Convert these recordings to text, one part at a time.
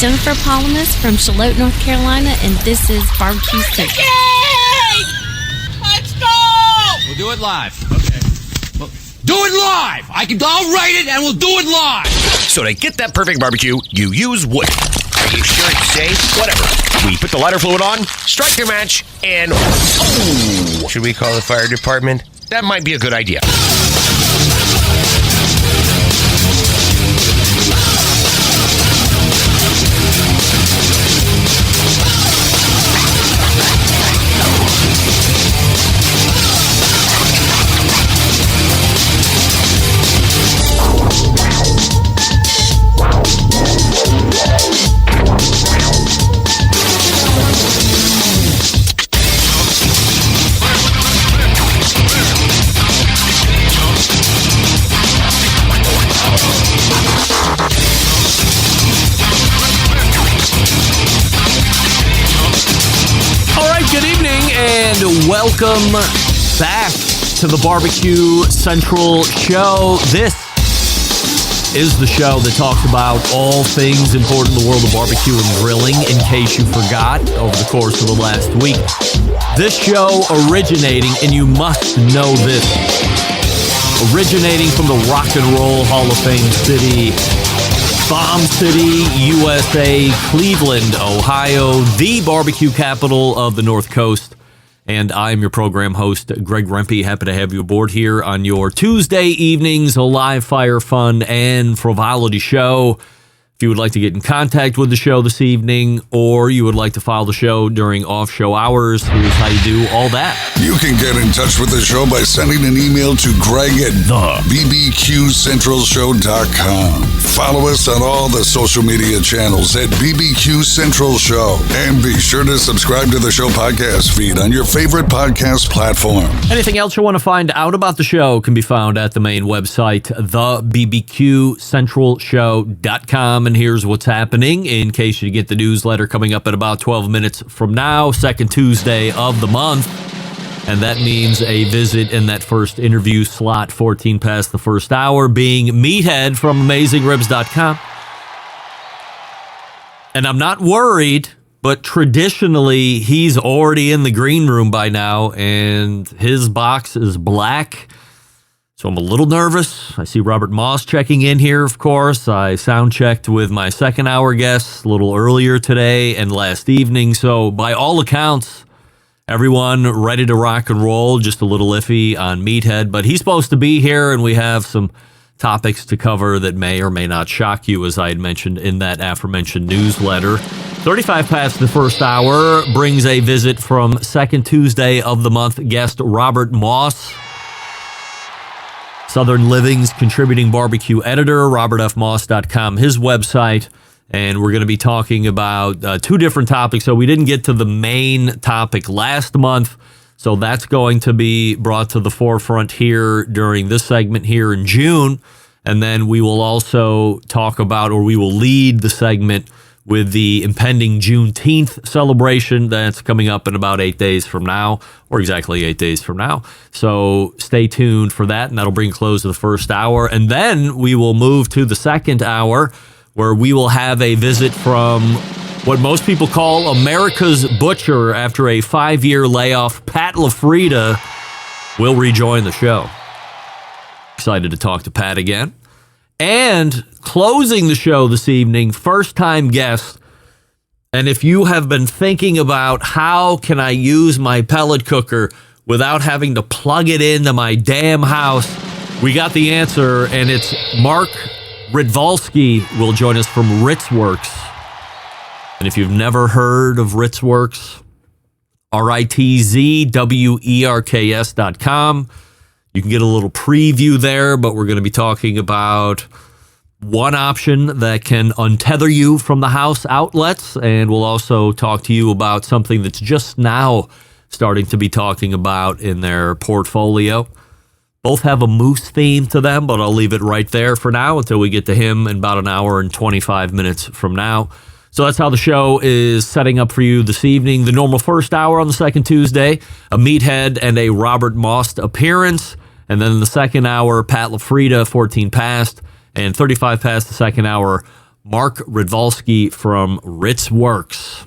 Jennifer Palamas from Charlotte, North Carolina, and this is Barbecue Central. Let's go! We'll do it live. Okay. Well, do it live! I'll write it and we'll do it live! So to get that perfect barbecue, you use wood. Are you sure it's safe? Whatever. We put the lighter fluid on, strike your match, and... Oh! Should we call the fire department? That might be a good idea. Welcome back to the Barbecue Central Show. This is the show that talks about all things important in the world of barbecue and grilling, in case you forgot over the course of the last week. This show originating, and you must know this, originating from the Rock and Roll Hall of Fame city, Bomb City, USA, Cleveland, Ohio, the barbecue capital of the North Coast. And I'm your program host, Greg Rempe. Happy to have you aboard here on your Tuesday evenings, a live fire fun and frivolity show. If you would like to get in contact with the show this evening, or you would like to follow the show during off-show hours, here's how you do all that. You can get in touch with the show by sending an email to Greg at thebbqcentralshow.com. Follow us on all the social media channels at BBQ Central Show. And be sure to subscribe to the show podcast feed on your favorite podcast platform. Anything else you want to find out about the show can be found at the main website, thebbqcentralshow.com. And here's what's happening in case you get the newsletter coming up in about 12 minutes from now, second Tuesday of the month. And that means a visit in that first interview slot, 14 past the first hour, being Meathead from AmazingRibs.com. And I'm not worried, but traditionally he's already in the green room by now, and his box is black. So I'm a little nervous. I see Robert Moss checking in here, of course. I sound checked with my second hour guests a little earlier today and last evening. So by all accounts, everyone ready to rock and roll. Just a little iffy on Meathead, but he's supposed to be here, and we have some topics to cover that may or may not shock you, as I had mentioned in that aforementioned newsletter. 35 past the first hour brings a visit from second Tuesday of the month guest Robert Moss, Southern Living's contributing barbecue editor, robertfmoss.com, his website. And we're going to be talking about two different topics. So we didn't get to the main topic last month, so that's going to be brought to the forefront here during this segment here in June. And then we will also talk about, or we will lead the segment with the impending Juneteenth celebration that's coming up in about 8 days from now, or exactly 8 days from now. So stay tuned for that, and that'll bring close to the first hour. And then we will move to the second hour, where we will have a visit from what most people call America's Butcher after a 5-year layoff. Pat LaFrida will rejoin the show. Excited to talk to Pat again. And closing the show this evening, first-time guest. And if you have been thinking about how can I use my pellet cooker without having to plug it into my damn house, we got the answer, and it's Mark Ritvalsky will join us from Ritzworks. And if you've never heard of Ritzworks, ritzwerks.com. You can get a little preview there, but we're going to be talking about one option that can untether you from the house outlets, and we'll also talk to you about something that's just now starting to be talking about in their portfolio. Both have a moose theme to them, but I'll leave it right there for now until we get to him in about an hour and 25 minutes from now. So that's how the show is setting up for you this evening. The normal first hour on the second Tuesday, a Meathead and a Robert Moss appearance. And then in the second hour, Pat LaFrida, 14 past, and 35 past the second hour, Mark Radvalsky from Ritz Works.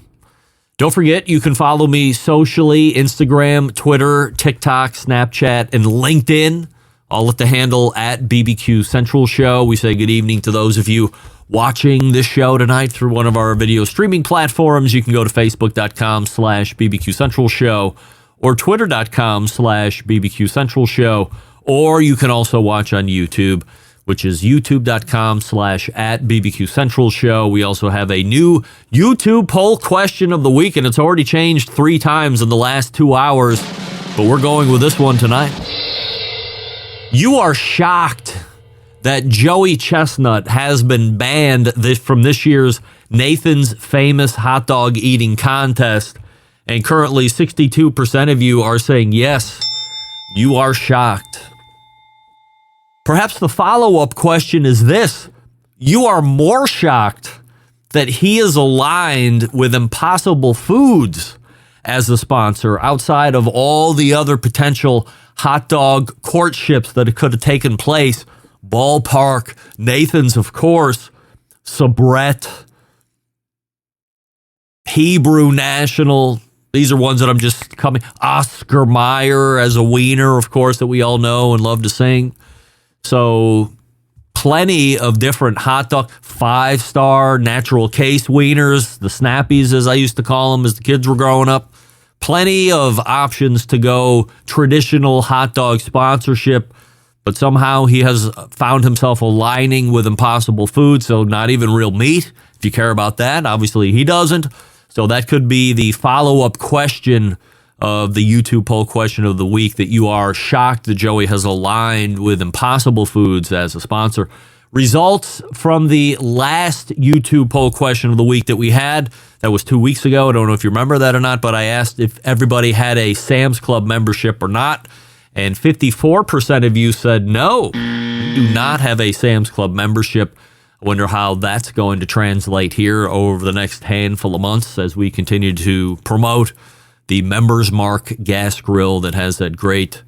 Don't forget, you can follow me socially, Instagram, Twitter, TikTok, Snapchat, and LinkedIn, all at the handle at BBQ Central Show. We say good evening to those of you watching this show tonight through one of our video streaming platforms. You can go to facebook.com/BBQ Central Show or twitter.com/BBQ Central Show, or you can also watch on YouTube, which is youtube.com/@BBQ Central Show. We also have a new YouTube poll question of the week, and it's already changed 3 times in the last 2 hours, but we're going with this one tonight. You are shocked that Joey Chestnut has been banned from this year's Nathan's Famous Hot Dog Eating Contest, and currently 62% of you are saying yes, you are shocked. Perhaps the follow-up question is this: you are more shocked that he is aligned with Impossible Foods as a sponsor outside of all the other potential hot dog courtships that could have taken place. Ballpark, Nathan's, of course, Sabret, Hebrew National. These are ones that I'm just coming. Oscar Mayer as a wiener, of course, that we all know and love to sing. So plenty of different hot dog, 5-star natural case wieners, the snappies as I used to call them as the kids were growing up. Plenty of options to go traditional hot dog sponsorship, but somehow he has found himself aligning with Impossible Foods, so not even real meat, if you care about that. Obviously he doesn't. So that could be the follow-up question of the YouTube poll question of the week, that you are shocked that Joey has aligned with Impossible Foods as a sponsor. Results from the last YouTube poll question of the week that we had, that was 2 weeks ago. I don't know if you remember that or not, but I asked if everybody had a Sam's Club membership or not, and 54% of you said no, you do not have a Sam's Club membership. I wonder how that's going to translate here over the next handful of months as we continue to promote the Members Mark gas grill that has that great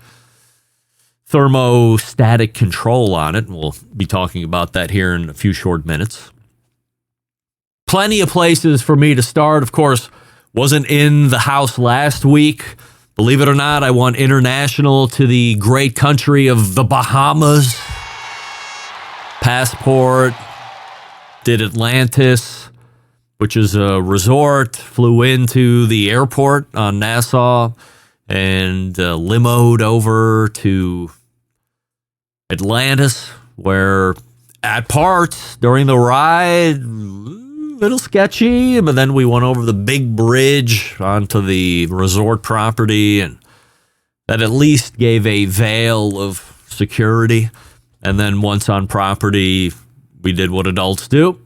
thermostatic control on it. And we'll be talking about that here in a few short minutes. Plenty of places for me to start. Of course, wasn't in the house last week. Believe it or not, I went international to the great country of the Bahamas. Passport, did Atlantis, which is a resort, flew into the airport on Nassau and limoed over to Atlantis, where at parts during the ride, little sketchy, but then we went over the big bridge onto the resort property, and that at least gave a veil of security. And then once on property, we did what adults do.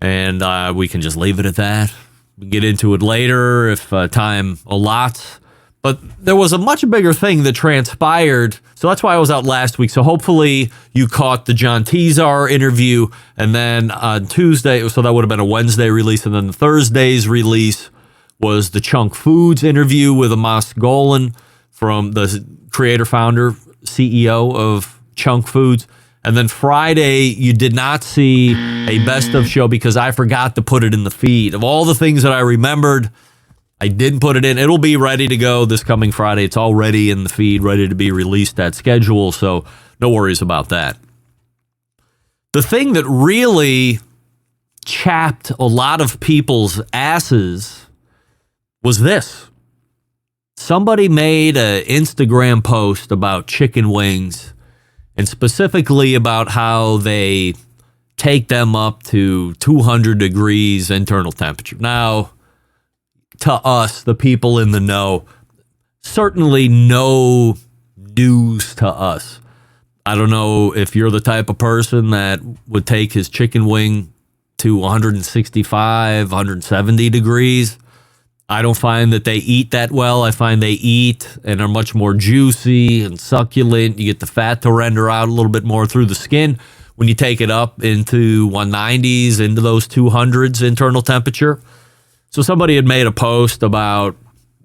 And we can just leave it at that. We can get into it later if time allots. But there was a much bigger thing that transpired. So that's why I was out last week. So hopefully you caught the John Tizar interview. And then on Tuesday, so that would have been a Wednesday release. And then Thursday's release was the Chunk Foods interview with Amos Golan, from the creator, founder, CEO of Chunk Foods. And then Friday, you did not see a best of show because I forgot to put it in the feed. Of all the things that I remembered, I didn't put it in. It'll be ready to go this coming Friday. It's already in the feed, ready to be released at schedule, so no worries about that. The thing that really chapped a lot of people's asses was this. Somebody made an Instagram post about chicken wings, and specifically about how they take them up to 200 degrees internal temperature. Now, to us, the people in the know, certainly no news to us. I don't know if you're the type of person that would take his chicken wing to 165, 170 degrees. I don't find that they eat that well. I find they eat and are much more juicy and succulent. You get the fat to render out a little bit more through the skin when you take it up into 190s, into those 200s internal temperature. So somebody had made a post about,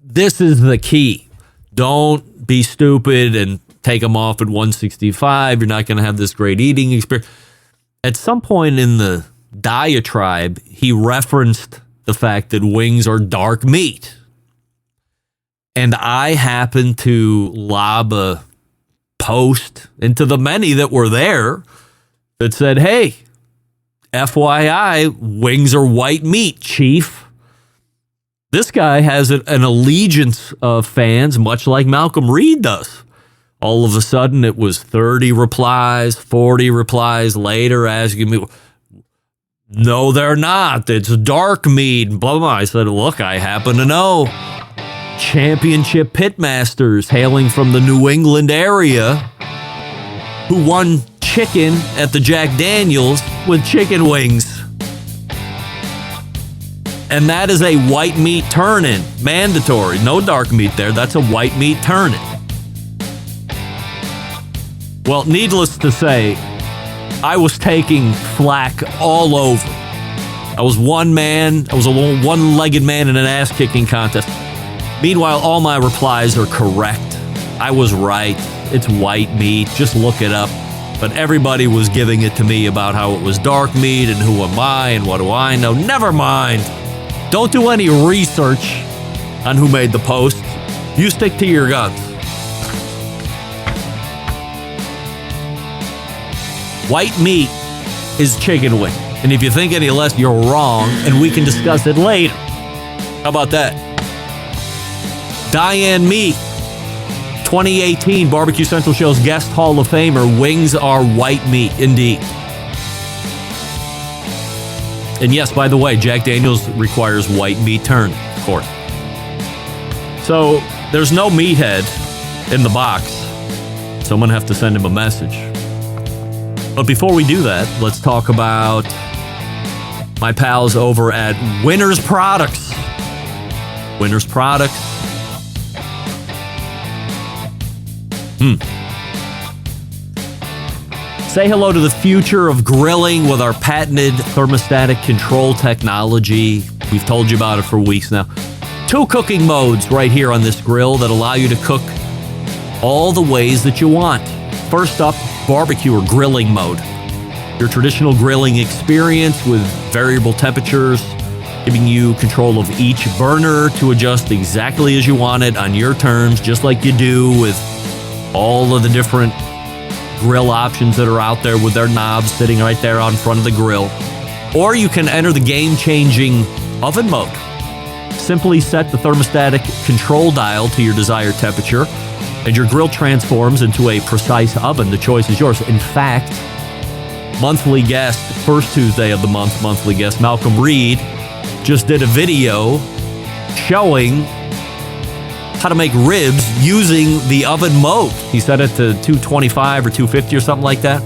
this is the key. Don't be stupid and take them off at 165. You're not going to have this great eating experience. At some point in the diatribe, he referenced the fact that wings are dark meat. And I happened to lob a post into the many that were there that said, hey, FYI, wings are white meat, Chief. This guy has an allegiance of fans, much like Malcolm Reed does. All of a sudden, it was 30 replies, 40 replies later asking me, no, they're not. It's dark meat, blah, blah, blah. I said, look, I happen to know. Championship pitmasters hailing from the New England area who won chicken at the Jack Daniels with chicken wings. And that is a white meat turn-in. Mandatory. No dark meat there. That's a white meat turn-in. Well, needless to say, I was taking flack all over. I was one man. I was a one-legged man in an ass-kicking contest. Meanwhile, all my replies are correct. I was right. It's white meat. Just look it up. But everybody was giving it to me about how it was dark meat and who am I and what do I know. Never mind. Don't do any research on who made the post. You stick to your guns. White meat is chicken wing. And if you think any less, you're wrong, and we can discuss it later. How about that? Diane Meek, 2018 Barbecue Central Show's guest Hall of Famer. Wings are white meat, indeed. And yes, by the way, Jack Daniels requires white meat turn, of course. So there's no meathead in the box. Someone have to send him a message. But before we do that, let's talk about my pals over at Winners Products. Winners Products. Say hello to the future of grilling with our patented thermostatic control technology. We've told you about it for weeks now. 2 cooking modes right here on this grill that allow you to cook all the ways that you want. First up, barbecue or grilling mode. Your traditional grilling experience with variable temperatures, giving you control of each burner to adjust exactly as you want it on your terms, just like you do with all of the different grill options that are out there with their knobs sitting right there on front of the grill. Or you can enter the game-changing oven mode. Simply set the thermostatic control dial to your desired temperature, and your grill transforms into a precise oven. The choice is yours. In fact, monthly guest, first Tuesday of the month, monthly guest Malcolm Reed just did a video showing how to make ribs using the oven mode. He set it to 225 or 250 or something like that,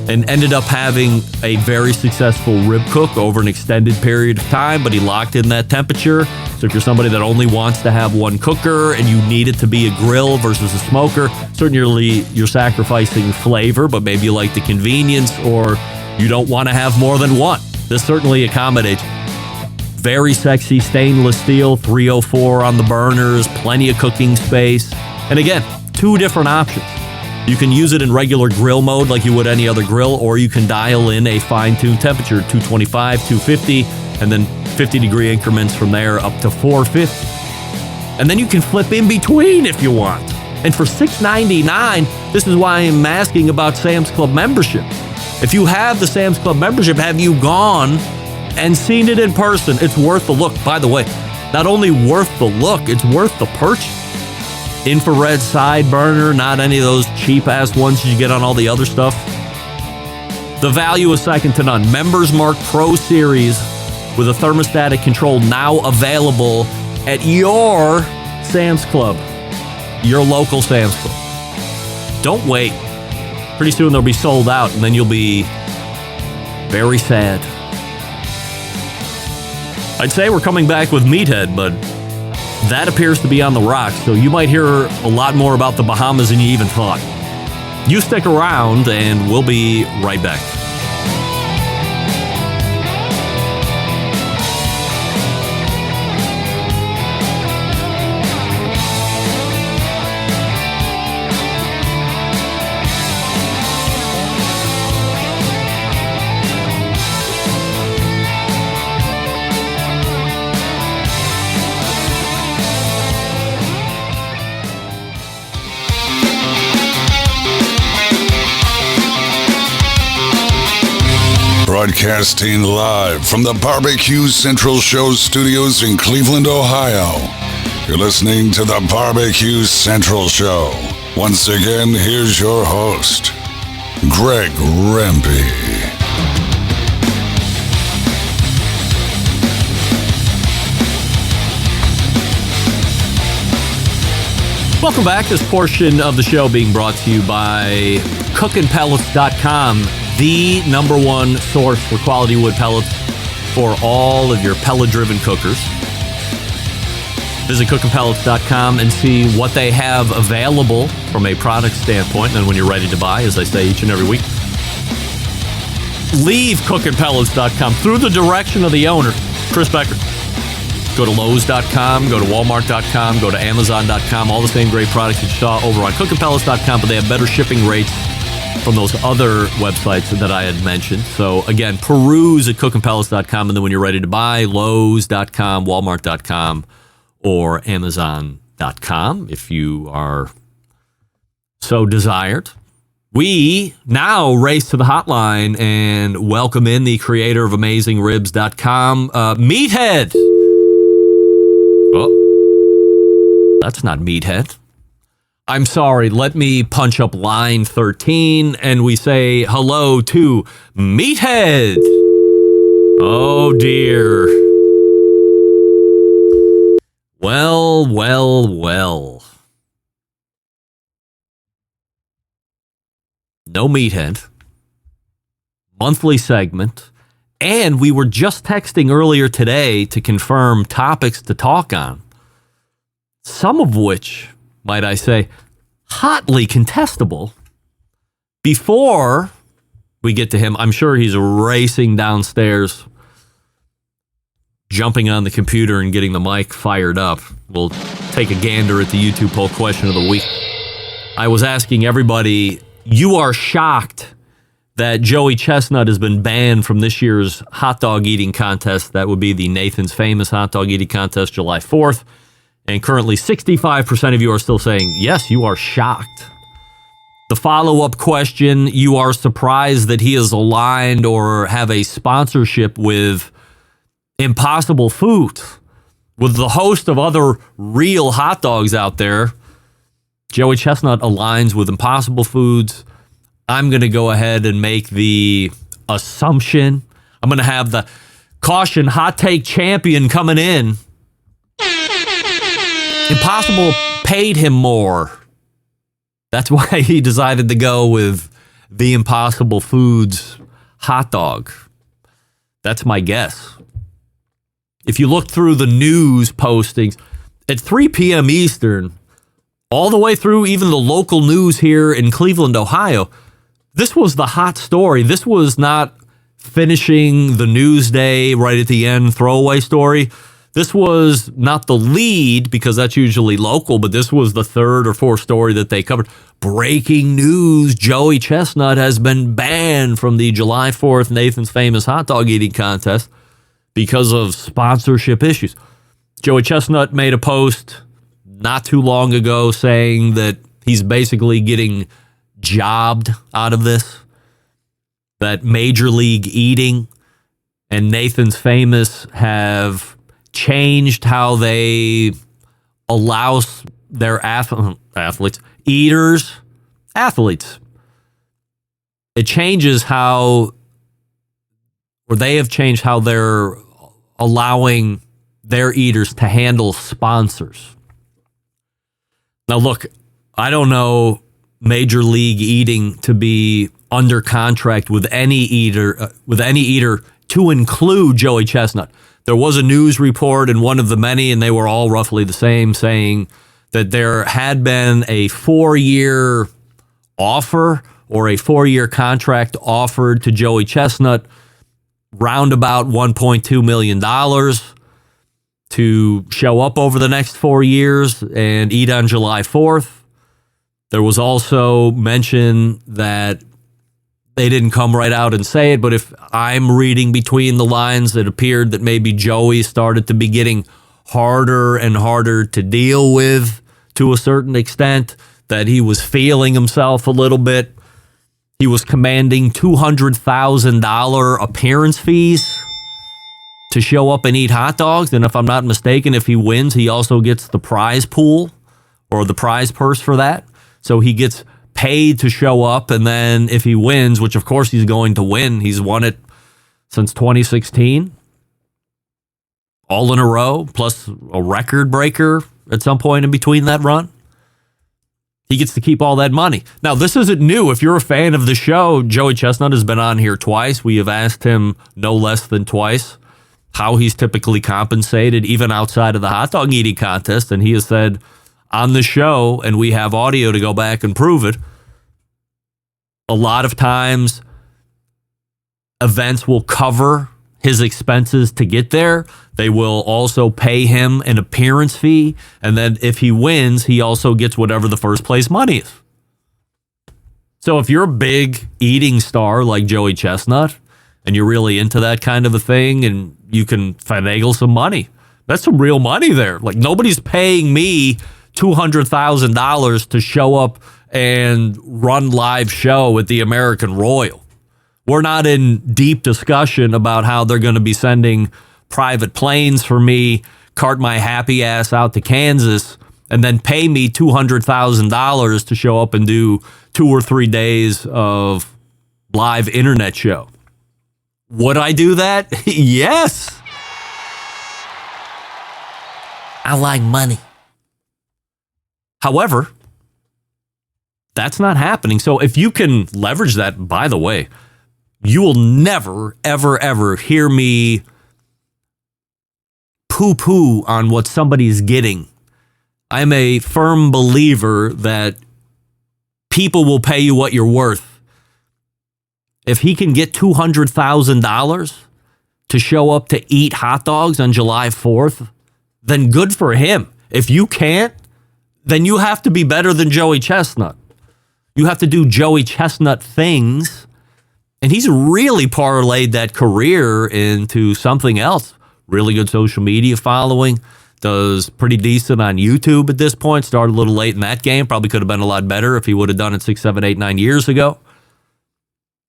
and ended up having a very successful rib cook over an extended period of time, but he locked in that temperature. So if you're somebody that only wants to have one cooker and you need it to be a grill versus a smoker, certainly you're sacrificing flavor, but maybe you like the convenience or you don't want to have more than one. This certainly accommodates. Very sexy stainless steel, 304 on the burners, plenty of cooking space. And again, 2 different options. You can use it in regular grill mode like you would any other grill, or you can dial in a fine-tuned temperature, 225, 250, and then 50-degree increments from there up to 450. And then you can flip in between if you want. And for $6.99, this is why I'm asking about Sam's Club membership. If you have the Sam's Club membership, have you gone and seen it in person? It's worth the look. By the way, not only worth the look, it's worth the purchase. Infrared side burner, not any of those cheap-ass ones you get on all the other stuff. The value is second to none. Members Mark Pro Series with a thermostatic control now available at your Sam's Club, your local Sam's Club. Don't wait. Pretty soon they'll be sold out, and then you'll be very sad. I'd say we're coming back with Meathead, but that appears to be on the rocks, so you might hear a lot more about the Bahamas than you even thought. You stick around, and we'll be right back. Broadcasting live from the Barbecue Central Show studios in Cleveland, Ohio. You're listening to the Barbecue Central Show. Once again, here's your host, Greg Rempe. Welcome back. This portion of the show being brought to you by cookandpellets.com, the number one source for quality wood pellets for all of your pellet-driven cookers. Visit cookandpellets.com and see what they have available from a product standpoint. And then when you're ready to buy, as I say each and every week, leave cookandpellets.com through the direction of the owner, Chris Becker. Go to Lowe's.com, go to Walmart.com, go to Amazon.com, all the same great products you saw over on cookandpellets.com, but they have better shipping rates from those other websites that I had mentioned. So again, peruse at cookandpellets.com, and then when you're ready to buy, Lowe's.com, Walmart.com, or Amazon.com if you are so desired. We now race to the hotline and welcome in the creator of AmazingRibs.com, Meathead. Oh, that's not Meathead. I'm sorry. Let me punch up line 13 and we say hello to Meathead. Oh, dear. Well. No Meathead. Monthly segment. And we were just texting earlier today to confirm topics to talk on. Some of which, might I say, hotly contestable. Before we get to him, I'm sure he's racing downstairs, jumping on the computer and getting the mic fired up. We'll take a gander at the YouTube poll question of the week. I was asking everybody, you are shocked that Joey Chestnut has been banned from this year's hot dog eating contest. That would be the Nathan's Famous Hot Dog Eating Contest, July 4th. And currently 65% of you are still saying, yes, you are shocked. The follow-up question, you are surprised that he is aligned or have a sponsorship with Impossible Foods, with the host of other real hot dogs out there. Joey Chestnut aligns with Impossible Foods. I'm going to go ahead and make the assumption. I'm going to have the caution hot take champion coming in. Impossible paid him more. That's why he decided to go with the Impossible Foods hot dog. That's my guess. If you look through the news postings at 3 p.m. Eastern, all the way through even the local news here in Cleveland, Ohio, this was the hot story. This was not finishing the news day right at the end throwaway story. This was not the lead because that's usually local, but this was the third or fourth story that they covered. Breaking news, Joey Chestnut has been banned from the July 4th Nathan's Famous Hot Dog Eating Contest because of sponsorship issues. Joey Chestnut made a post not too long ago saying that he's basically getting jobbed out of this, that Major League Eating and Nathan's Famous have changed how they allow their athletes. It changes how, or they have changed how they're allowing their eaters to handle sponsors. Now, look, I don't know Major League Eating to be under contract with any eater to include Joey Chestnut. There was a news report in one of the many, and they were all roughly the same, saying that there had been a 4-year offer or a 4-year contract offered to Joey Chestnut, round about $1.2 million to show up over the next 4 years and eat on July 4th. There was also mention that they didn't come right out and say it, but if I'm reading between the lines, it appeared that maybe Joey started to be getting harder and harder to deal with to a certain extent, that he was feeling himself a little bit. He was commanding $200,000 appearance fees to show up and eat hot dogs. And if I'm not mistaken, if he wins, he also gets the prize pool or the prize purse for that. So he gets paid to show up. And then if he wins, which of course he's going to win, he's won it since 2016, all in a row, plus a record breaker at some point in between that run. He gets to keep all that money. Now, this isn't new. If you're a fan of the show, Joey Chestnut has been on here twice. We have asked him no less than twice how he's typically compensated, even outside of the hot dog eating contest. And he has said on the show, and we have audio to go back and prove it, a lot of times events will cover his expenses to get there. They will also pay him an appearance fee. And then if he wins, he also gets whatever the first place money is. So if you're a big eating star like Joey Chestnut and you're really into that kind of a thing and you can finagle some money, that's some real money there. Like, nobody's paying me $200,000 to show up and run live show at the American Royal. We're not in deep discussion about how they're going to be sending private planes for me, cart my happy ass out to Kansas, and then pay me $200,000 to show up and do 2 or 3 days of live internet show. Would I do that? Yes. I like money. However, that's not happening. So if you can leverage that, by the way, you will never, ever, ever hear me poo-poo on what somebody's getting. I'm a firm believer that people will pay you what you're worth. If he can get $200,000 to show up to eat hot dogs on July 4th, then good for him. If you can't, then you have to be better than Joey Chestnut. You have to do Joey Chestnut things. And he's really parlayed that career into something else. Really good social media following. Does pretty decent on YouTube at this point. Started a little late in that game. Probably could have been a lot better if he would have done it 6, 7, 8, 9 years ago.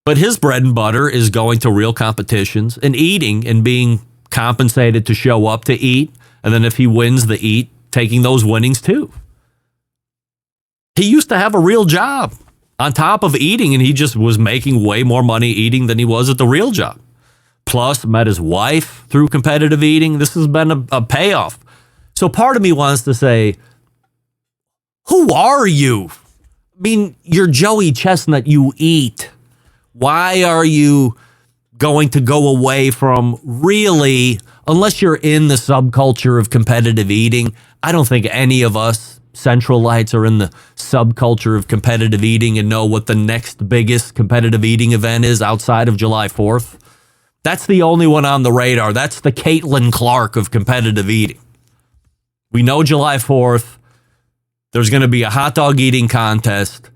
But his bread and butter is going to real competitions and eating and being compensated to show up to eat. And then if he wins the eat, taking those winnings too. He used to have a real job on top of eating, and he just was making way more money eating than he was at the real job. Plus, met his wife through competitive eating. This has been a payoff. So part of me wants to say, who are you? I mean, you're Joey Chestnut, you eat. Why are you going to go away from really, unless you're in the subculture of competitive eating? I don't think any of us Centralites are in the subculture of competitive eating and know what the next biggest competitive eating event is outside of July 4th. That's the only one on the radar. That's the Caitlin Clark of competitive eating. We know July 4th, there's going to be a hot dog eating contest.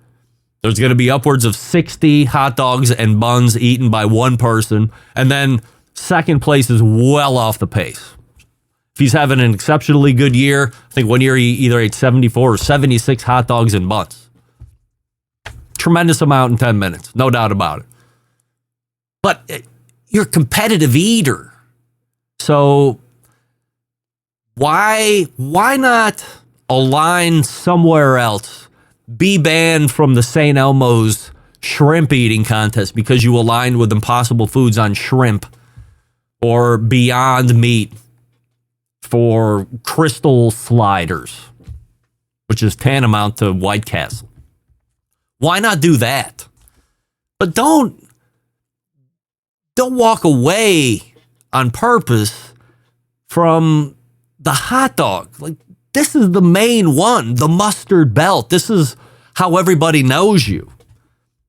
There's going to be upwards of 60 hot dogs and buns eaten by one person. And then second place is well off the pace. If he's having an exceptionally good year, I think one year he either ate 74 or 76 hot dogs and buns. Tremendous amount in 10 minutes, no doubt about it. But you're a competitive eater. So why not align somewhere else? Be banned from the St. Elmo's shrimp eating contest because you aligned with Impossible Foods on shrimp, or Beyond Meat for Crystal Sliders, which is tantamount to White Castle. Why not do that? But don't walk away on purpose from the hot dog. Like, this is the main one, the mustard belt. This is how everybody knows you.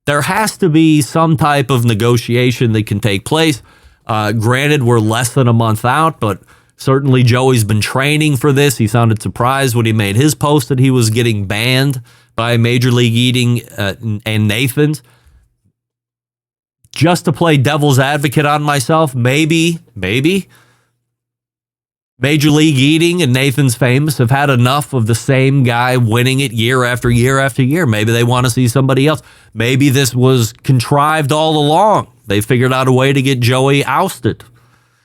There has to be some type of negotiation that can take place. Granted, we're less than a month out, but certainly Joey's been training for this. He sounded surprised when he made his post that he was getting banned by Major League Eating and Nathan's. Just to play devil's advocate on myself, maybe Major League Eating and Nathan's Famous have had enough of the same guy winning it year after year after year. Maybe they want to see somebody else. Maybe this was contrived all along. They figured out a way to get Joey ousted.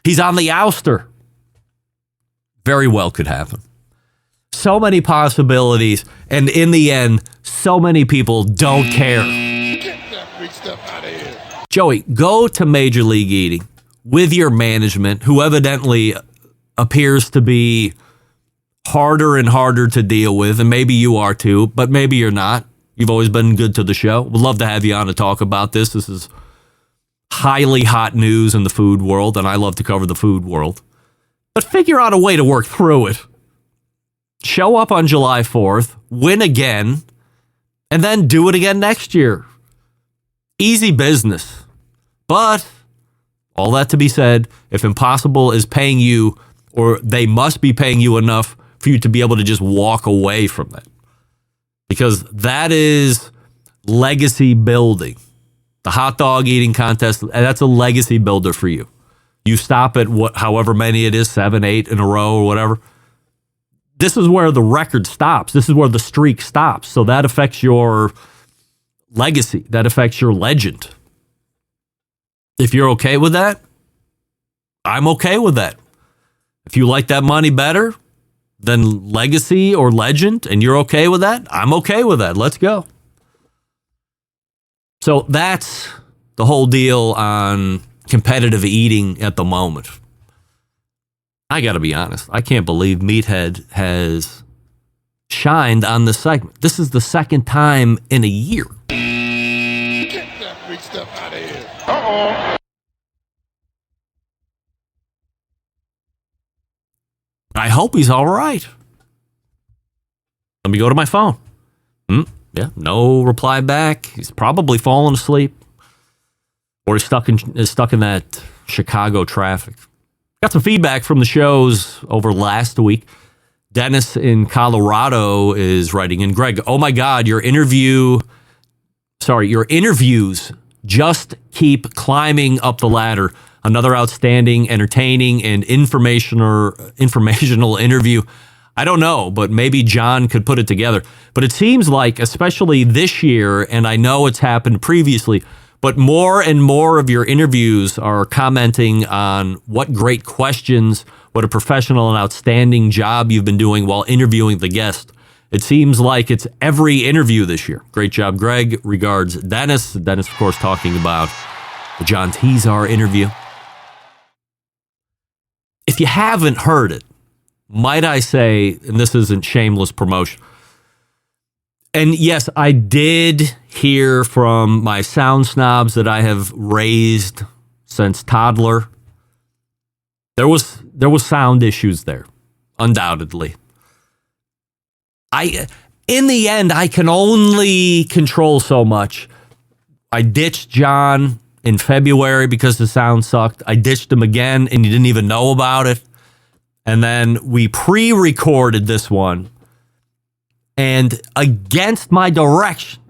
He's on the ouster. Very well could happen. So many possibilities, and in the end, so many people don't care. Get that freak stuff out of here. Joey, go to Major League Eating with your management, who evidently appears to be harder and harder to deal with, and maybe you are too, but maybe you're not. You've always been good to the show. Would love to have you on to talk about this. This is highly hot news in the food world, and I love to cover the food world. But figure out a way to work through it. Show up on July 4th, win again, and then do it again next year. Easy business. But all that to be said, if Impossible is paying you, or they must be paying you enough for you to be able to just walk away from it. Because that is legacy building. The hot dog eating contest, that's a legacy builder for you. You stop at however many it is, 7, 8 in a row or whatever. This is where the record stops. This is where the streak stops. So that affects your legacy. That affects your legend. If you're okay with that, I'm okay with that. If you like that money better than legacy or legend and you're okay with that, I'm okay with that. Let's go. So that's the whole deal on competitive eating at the moment. I got to be honest. I can't believe Meathead has shined on this segment. This is the second time in a year. Get that freak stuff out of here. Uh-oh. I hope he's all right. Let me go to my phone. Yeah, no reply back. He's probably fallen asleep. Or he's stuck in that Chicago traffic. Got some feedback from the shows over last week. Dennis in Colorado is writing in. Greg, oh my God, your interviews just keep climbing up the ladder. Another outstanding, entertaining, and informational interview. I don't know, but maybe John could put it together. But it seems like, especially this year, and I know it's happened previously, but more and more of your interviews are commenting on what great questions, what a professional and outstanding job you've been doing while interviewing the guest. It seems like it's every interview this year. Great job, Greg. Regards, Dennis. Dennis, of course, talking about the John Tezar interview. If you haven't heard it, might I say, and this isn't shameless promotion, and yes, I did hear from my sound snobs that I have raised since toddler. There was sound issues there, undoubtedly. In the end, I can only control so much. I ditched John in February because the sound sucked. I ditched him again, and you didn't even know about it. And then we pre-recorded this one. And against my direction,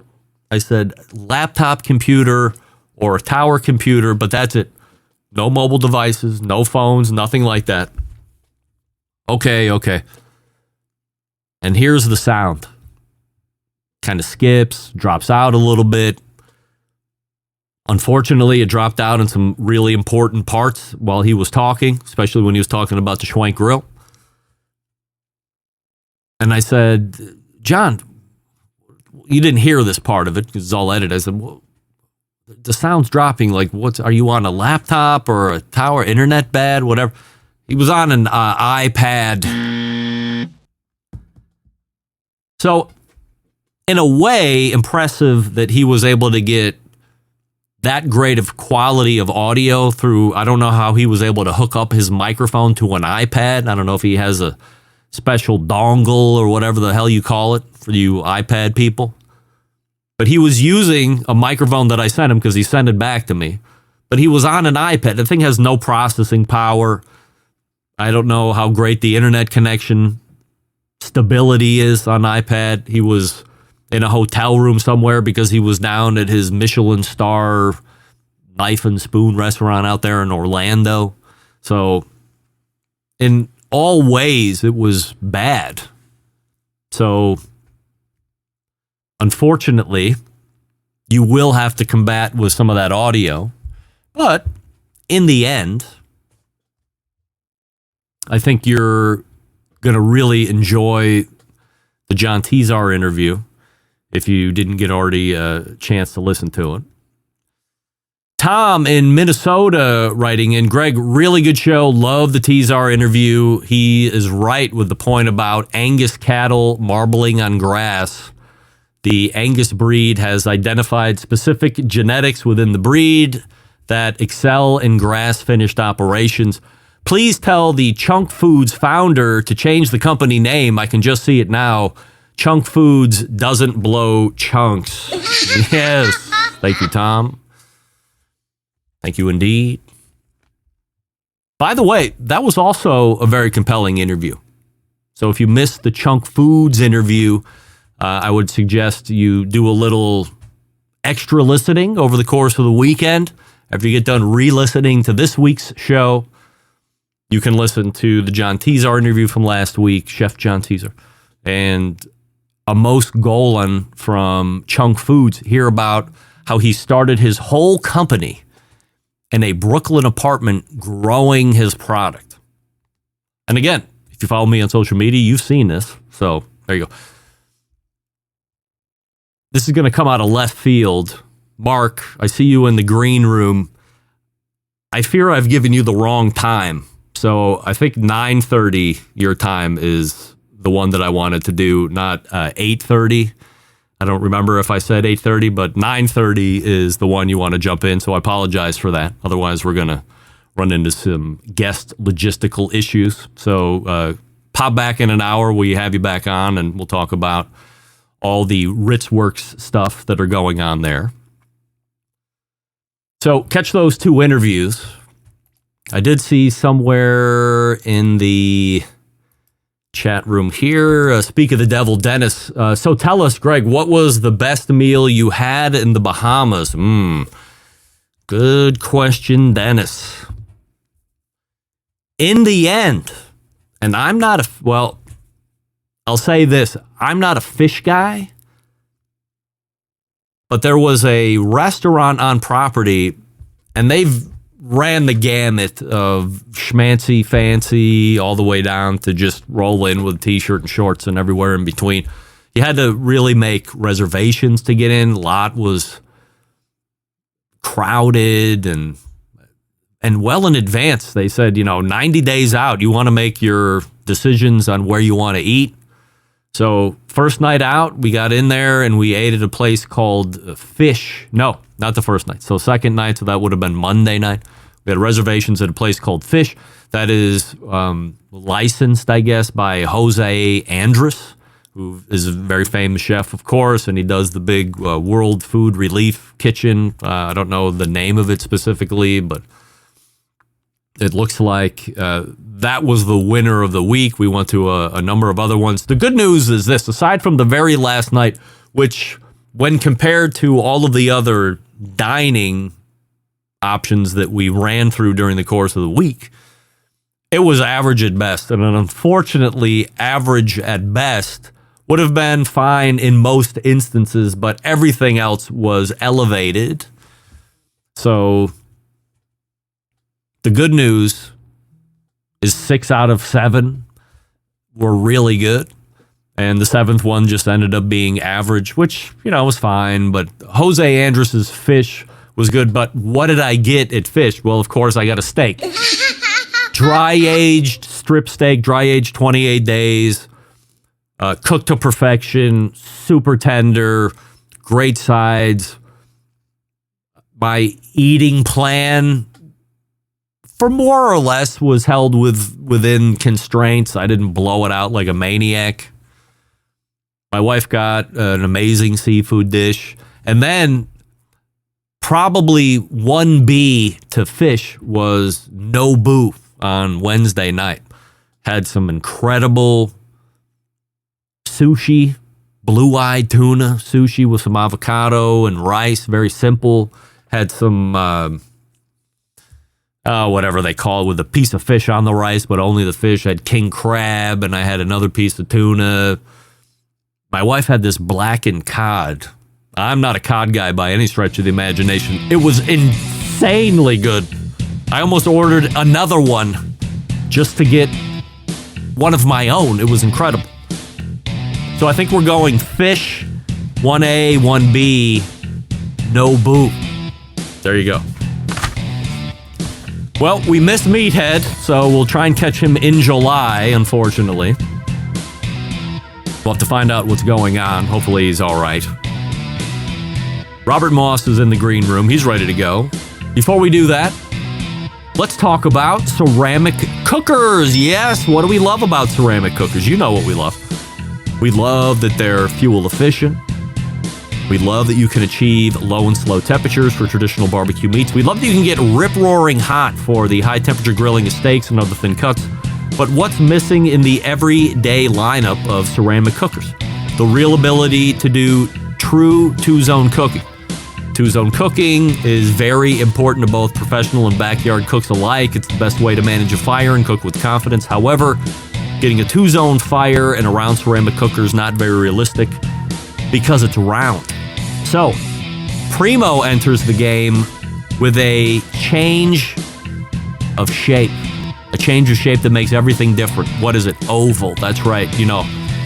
I said laptop computer or a tower computer, but that's it. No mobile devices, no phones, nothing like that. Okay. And here's the sound. Kind of skips, drops out a little bit. Unfortunately, it dropped out in some really important parts while he was talking, especially when he was talking about the Schwank Grill. And I said, John, you didn't hear this part of it because it's all edited. I said, well, the sound's dropping. Like, are you on a laptop or a tower, internet bad, whatever? He was on an iPad. So, in a way, impressive that he was able to get that great of quality of audio through, I don't know how he was able to hook up his microphone to an iPad. I don't know if he has a special dongle or whatever the hell you call it for you iPad people. But he was using a microphone that I sent him because he sent it back to me. But he was on an iPad. The thing has no processing power. I don't know how great the internet connection stability is on iPad. He was in a hotel room somewhere because he was down at his Michelin star knife and spoon restaurant out there in Orlando. So in all ways, it was bad. So, unfortunately, you will have to combat with some of that audio. But in the end, I think you're going to really enjoy the John Tezar interview if you didn't get already a chance to listen to it. Tom in Minnesota writing in, Greg, really good show. Love the Tezar interview. He is right with the point about Angus cattle marbling on grass. The Angus breed has identified specific genetics within the breed that excel in grass-finished operations. Please tell the Chunk Foods founder to change the company name. I can just see it now. Chunk Foods doesn't blow chunks. Yes. Thank you, Tom. Thank you indeed. By the way, that was also a very compelling interview. So if you missed the Chunk Foods interview, I would suggest you do a little extra listening over the course of the weekend. After you get done re-listening to this week's show, you can listen to the John Tezar interview from last week, Chef John Tezar, and Amos Golan from Chunk Foods. Hear about how he started his whole company in a Brooklyn apartment growing his product. And again, if you follow me on social media, you've seen this. So there you go. This is going to come out of left field. Mark, I see you in the green room. I fear I've given you the wrong time. So I think 9:30 your time is the one that I wanted to do, not 8:30. I don't remember if I said 8:30, but 9:30 is the one you want to jump in. So I apologize for that. Otherwise, we're going to run into some guest logistical issues. So pop back in an hour. We have you back on, and we'll talk about all the Ritz Works stuff that are going on there. So catch those two interviews. I did see somewhere in the chat room here, speak of the devil, Dennis. So tell us, Greg, what was the best meal you had in the Bahamas? Good question, Dennis. In the end, and I'm not I'll say this, I'm not a fish guy, but there was a restaurant on property, and they've ran the gamut of schmancy, fancy, all the way down to just roll in with a t-shirt and shorts and everywhere in between. You had to really make reservations to get in. Lot was crowded and well in advance. They said, 90 days out, you want to make your decisions on where you want to eat. So first night out, we got in there and we ate at a place called Fish. No, not the first night. So second night, so that would have been Monday night. We had reservations at a place called Fish that is licensed, I guess, by Jose Andres, who is a very famous chef, of course, and he does the big World Food Relief Kitchen. I don't know the name of it specifically, but it looks like that was the winner of the week. We went to a number of other ones. The good news is this, aside from the very last night, which when compared to all of the other dining options that we ran through during the course of the week, it was average at best. And unfortunately, average at best would have been fine in most instances, but everything else was elevated. So the good news is 6 out of 7 were really good. And the 7th one just ended up being average, which, was fine. But Jose Andres' Fish was good. But what did I get at Fish? Well, of course, I got a steak. Dry-aged strip steak, dry-aged 28 days, cooked to perfection, super tender, great sides. My eating plan, for more or less, was held within constraints. I didn't blow it out like a maniac. My wife got an amazing seafood dish. And then probably 1B to Fish was Nobu on Wednesday night. Had some incredible sushi, blue-eyed tuna sushi with some avocado and rice, very simple. Had some whatever they call it, with a piece of fish on the rice, but only the fish had king crab, and I had another piece of tuna. My wife had this blackened cod. I'm not a cod guy by any stretch of the imagination. It was insanely good. I almost ordered another one just to get one of my own. It was incredible. So I think we're going fish, 1A, 1B, no boo. There you go. Well, we missed Meathead, so we'll try and catch him in July, unfortunately. We'll have to find out what's going on. Hopefully he's all right. Robert Moss is in the green room. He's ready to go. Before we do that, let's talk about ceramic cookers. Yes, what do we love about ceramic cookers? You know what we love. We love that they're fuel efficient. We love that you can achieve low and slow temperatures for traditional barbecue meats. We love that you can get rip-roaring hot for the high-temperature grilling of steaks and other thin cuts. But what's missing in the everyday lineup of ceramic cookers? The real ability to do true two-zone cooking. Two-zone cooking is very important to both professional and backyard cooks alike. It's the best way to manage a fire and cook with confidence. However, getting a two-zone fire in a round ceramic cooker is not very realistic because it's round. So, Primo enters the game with a change of shape. A change of shape that makes everything different. What is it? Oval. That's right. You know,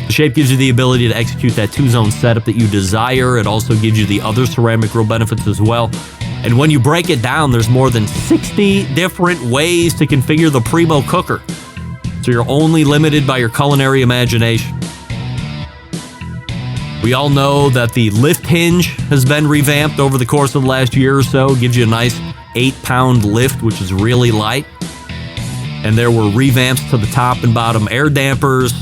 the shape gives you the ability to execute that two-zone setup that you desire. It also gives you the other ceramic grill benefits as well. And when you break it down, there's more than 60 different ways to configure the Primo cooker. So you're only limited by your culinary imagination. We all know that the lift hinge has been revamped over the course of the last year or so. It gives you a nice 8-pound lift, which is really light. And there were revamps to the top and bottom air dampers.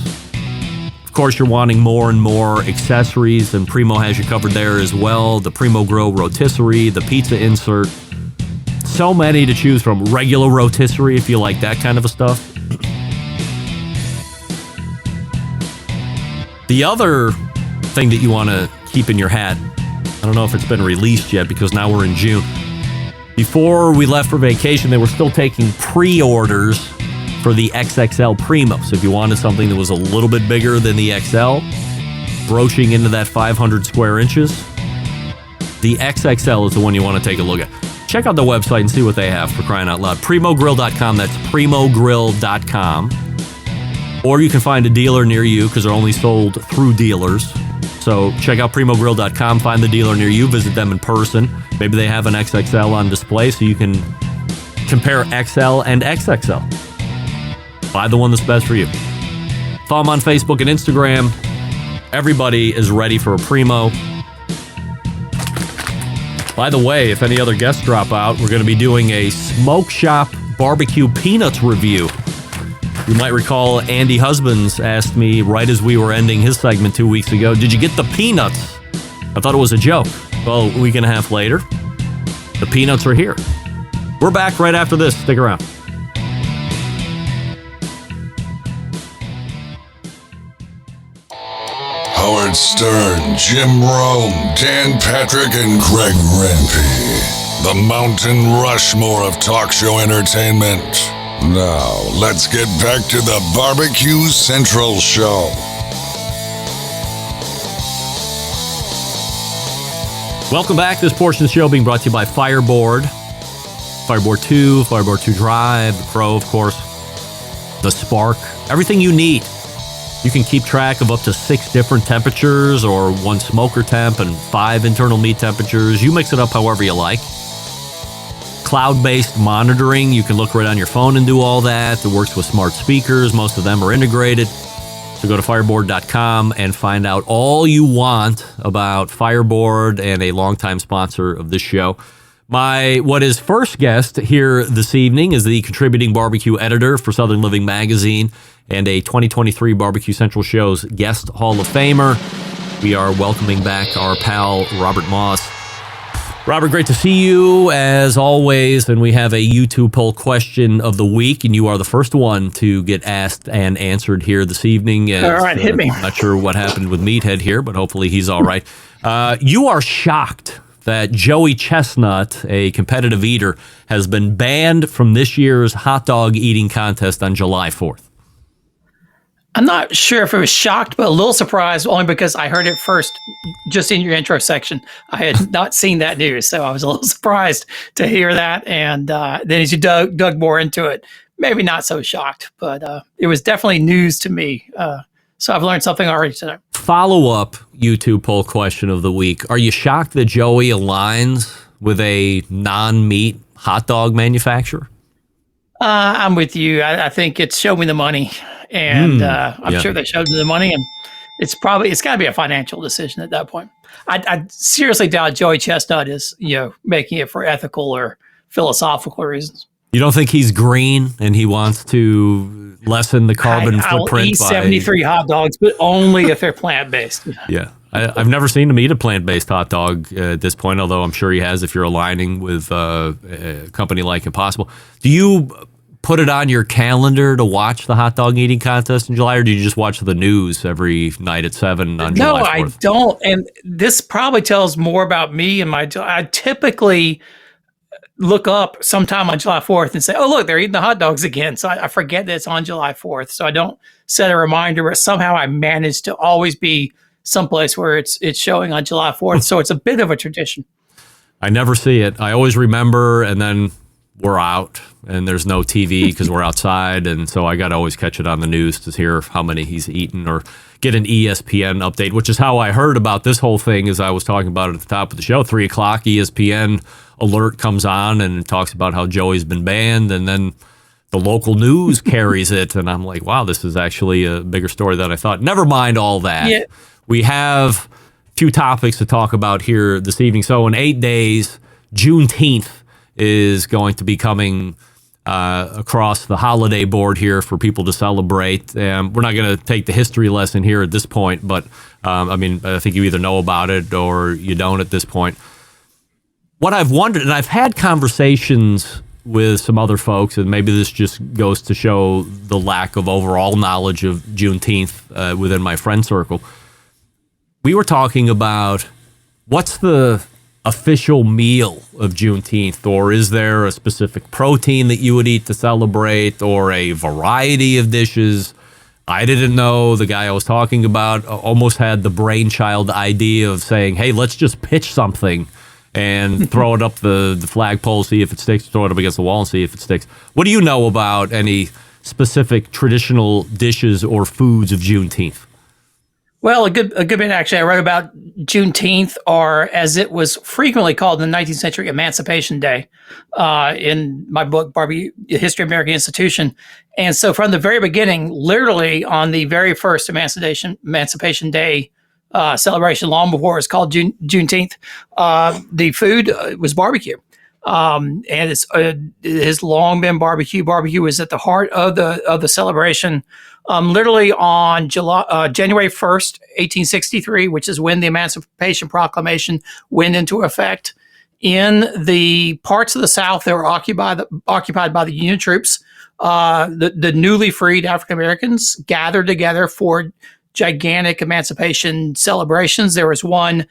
Of course, you're wanting more and more accessories, and Primo has you covered there as well. The Primo Grill rotisserie, the pizza insert. So many to choose from. Regular rotisserie, if you like that kind of a stuff. The other thing that you want to keep in your hat, I don't know if it's been released yet because now we're in June. Before we left for vacation, they were still taking pre-orders for the XXL Primo. So if you wanted something that was a little bit bigger than the XL, broaching into that 500 square inches, the XXL is the one you want to take a look at. Check out the website and see what they have, for crying out loud. PrimoGrill.com, that's PrimoGrill.com. Or you can find a dealer near you because they're only sold through dealers. So check out PrimoGrill.com, find the dealer near you, visit them in person. Maybe they have an XXL on display so you can compare XL and XXL. Buy the one that's best for you. Follow them on Facebook and Instagram. Everybody is ready for a Primo. By the way, if any other guests drop out, we're going to be doing a Smoke Shop Barbecue Peanuts review. You might recall Andy Husbands asked me right as we were ending his segment 2 weeks ago, did you get the peanuts? I thought it was a joke. Well, a week and a half later, the peanuts are here. We're back right after this. Stick around. Howard Stern, Jim Rome, Dan Patrick, and Greg Rempe. The Mountain Rushmore of talk show entertainment. Now, let's get back to the Barbecue Central Show. Welcome back. This portion of the show being brought to you by Fireboard. Fireboard 2, Fireboard 2 Drive, the Pro, of course, the Spark, everything you need. You can keep track of up to 6 different temperatures or 1 smoker temp and 5 internal meat temperatures. You mix it up however you like. Cloud-based monitoring. You can look right on your phone and do all that. It works with smart speakers. Most of them are integrated. So go to fireboard.com and find out all you want about Fireboard, and a longtime sponsor of this show. What is first guest here this evening is the contributing barbecue editor for Southern Living Magazine and a 2023 Barbecue Central Show's Guest Hall of Famer. We are welcoming back our pal, Robert Moss. Robert, great to see you, as always, and we have a YouTube poll question of the week, and you are the first one to get asked and answered here this evening. All right, hit me. I'm not sure what happened with Meathead here, but hopefully he's all right. You are shocked that Joey Chestnut, a competitive eater, has been banned from this year's hot dog eating contest on July 4th. I'm not sure if it was shocked, but a little surprised, only because I heard it first just in your intro section. I had not seen that news, so I was a little surprised to hear that. And then as you dug more into it, maybe not so shocked, but it was definitely news to me. So I've learned something already today. Follow-up YouTube poll question of the week. Are you shocked that Joey aligns with a non-meat hot dog manufacturer? I'm with you. I think it's show me the money. And I'm sure they showed me the money, and it's got to be a financial decision at that point. I seriously doubt Joey Chestnut is, making it for ethical or philosophical reasons. You don't think he's green and he wants to lessen the carbon footprint? I'll eat 73 hot dogs, but only if they're plant-based. Yeah. I've never seen him eat a plant-based hot dog at this point, although I'm sure he has if you're aligning with a company like Impossible. Do you put it on your calendar to watch the hot dog eating contest in July, or do you just watch the news every night at 7 on July 4th? No, I don't. And this probably tells more about me and I typically look up sometime on July 4th and say, oh, look, they're eating the hot dogs again. So I forget that it's on July 4th. So I don't set a reminder, but somehow I manage to always be someplace where it's showing on July 4th. So it's a bit of a tradition. I never see it. I always remember, and then we're out and there's no TV because we're outside. And so I got to always catch it on the news to hear how many he's eaten or get an ESPN update, which is how I heard about this whole thing as I was talking about it at the top of the show. 3 o'clock ESPN alert comes on and talks about how Joey's been banned. And then the local news carries it. And I'm like, wow, this is actually a bigger story than I thought. Never mind all that. Yeah. We have a few topics to talk about here this evening. So in 8 days, Juneteenth is going to be coming across the holiday board here for people to celebrate. We're not going to take the history lesson here at this point, but I think you either know about it or you don't at this point. What I've wondered, and I've had conversations with some other folks, and maybe this just goes to show the lack of overall knowledge of Juneteenth within my friend circle. We were talking about what's the official meal of Juneteenth, or is there a specific protein that you would eat to celebrate, or a variety of dishes? I didn't know. The guy I was talking about almost had the brainchild idea of saying, hey, let's just pitch something and throw it up the flagpole, see if it sticks, throw it up against the wall and see if it sticks. What do you know about any specific traditional dishes or foods of Juneteenth? Well, a good bit, actually. I wrote about Juneteenth, or as it was frequently called in the 19th century, Emancipation Day, in my book, History of American Institution. And so from the very beginning, literally on the very first Emancipation Day celebration, long before it was called Juneteenth, the food was barbecue. And it has long been barbecue. Barbecue was at the heart of the celebration. Literally on January 1st, 1863, which is when the Emancipation Proclamation went into effect, in the parts of the South that were occupied by the Union troops, the newly freed African Americans gathered together for gigantic emancipation celebrations. There was one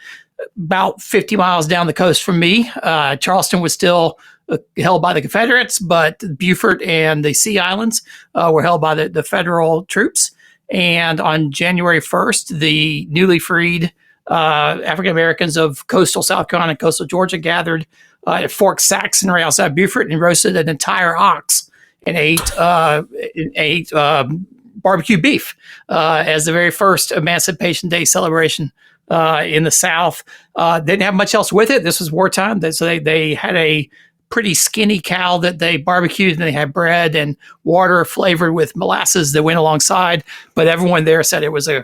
about 50 miles down the coast from me. Charleston was still held by the Confederates, but Beaufort and the Sea Islands were held by the Federal troops. And on January 1st, the newly freed African Americans of coastal South Carolina and coastal Georgia gathered at Fort Saxon right outside Beaufort and roasted an entire ox and ate barbecue beef as the very first Emancipation Day celebration in the South. They didn't have much else with it. This was wartime, so they had a pretty skinny cow that they barbecued, and they had bread and water flavored with molasses that went alongside. But everyone there said it was all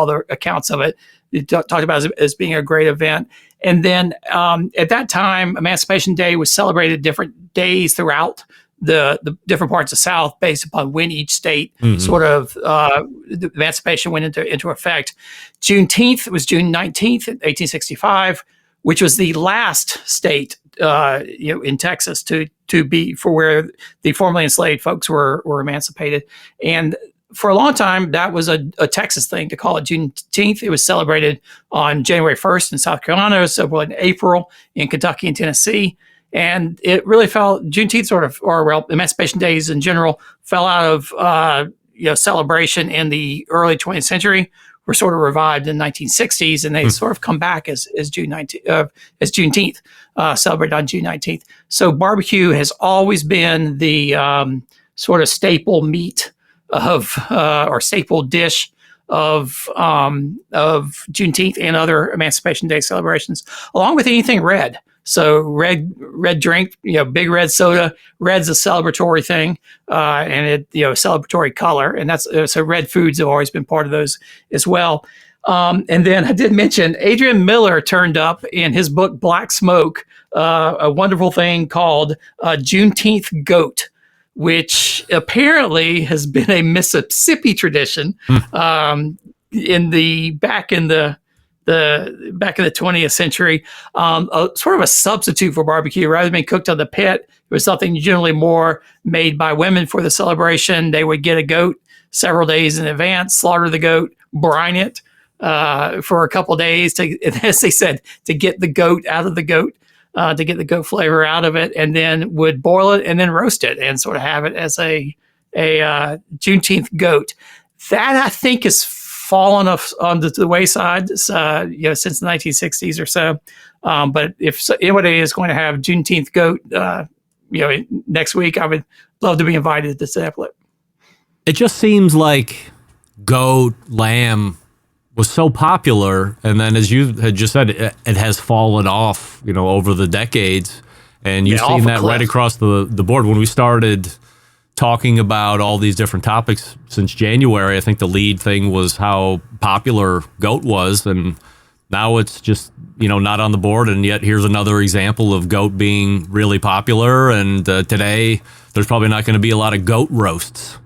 the accounts of it. They talked about it as being a great event. And then at that time, Emancipation Day was celebrated different days throughout the different parts of the South based upon when each state sort of the emancipation went into effect. Juneteenth was June 19th, 1865, which was the last state in Texas to be for where the formerly enslaved folks were emancipated. And for a long time, that was a Texas thing to call it Juneteenth. It was celebrated on January 1st in South Carolina, so in April in Kentucky and Tennessee. And it really Juneteenth Emancipation Days in general fell out of celebration in the early 20th century, were sort of revived in the 1960s, and they sort of come back as Juneteenth, celebrated on June 19th. So barbecue has always been the sort of staple meat of or staple dish of Juneteenth and other Emancipation Day celebrations, along with anything red. So red drink, big red soda. Red's a celebratory thing, and it celebratory color, and that's so red foods have always been part of those as well. And then I did mention Adrian Miller turned up in his book Black Smoke, a wonderful thing called Juneteenth Goat, which apparently has been a Mississippi tradition in the 20th century, sort of a substitute for barbecue. Rather than being cooked on the pit, it was something generally more made by women for the celebration. They would get a goat several days in advance, slaughter the goat, brine it for a couple of days, as they said, to get the goat out of the goat, to get the goat flavor out of it, and then would boil it and then roast it and sort of have it as a Juneteenth goat. That, I think, is fallen off onto the wayside, since the 1960s or so. But if anybody is going to have Juneteenth goat, next week, I would love to be invited to sample it. It just seems like goat, lamb was so popular, and then as you had just said, it has fallen off, over the decades, and you've seen that right across the board. When we started talking about all these different topics since January, I think the lead thing was how popular goat was, and now it's just, not on the board, and yet here's another example of goat being really popular, and today there's probably not going to be a lot of goat roasts.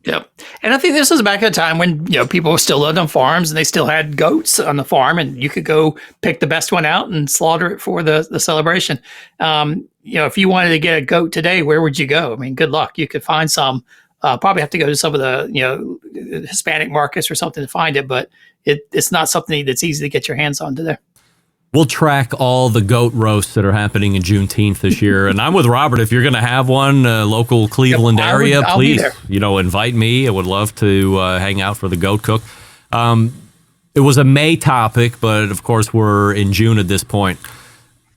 Yep. And I think this was back at a time when, people still lived on farms and they still had goats on the farm, and you could go pick the best one out and slaughter it for the celebration. If you wanted to get a goat today, where would you go? I mean, good luck. You could find some, probably have to go to some of the, Hispanic markets or something to find it, but it's not something that's easy to get your hands on today. We'll track all the goat roasts that are happening in Juneteenth this year. And I'm with Robert. If you're going to have one, local Cleveland area, please, invite me. I would love to hang out for the goat cook. It was a May topic, but of course we're in June at this point.